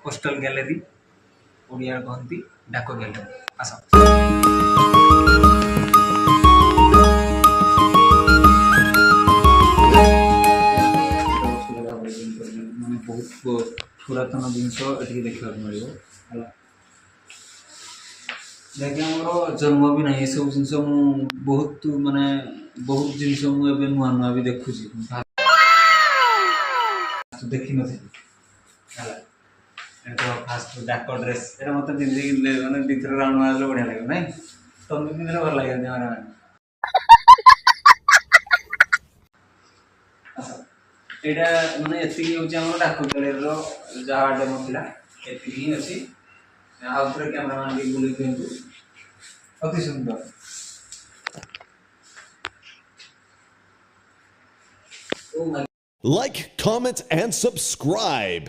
Postal gallery Odia कहती डाक gallery आस माने बहुत पुरातन जिनस ये देखा मिले जहाँकि आम जन्म भी ना ये सब जिन बहुत माने बहुत जिन मुझे नुआ नुआ भी देखुची देखी नी फास्ट डाक ड्रेस ये मतलब पिंधिक मैंने दुथर राउंड मारे बढ़िया लगे ना तुम पिंधे भल लगे यहाँ माने ये डाक गैलरी जहाँ डेमो था ये अच्छी कैमेरा मैन भी बुले दिखाँ अति सुंदर Like, comment, and subscribe.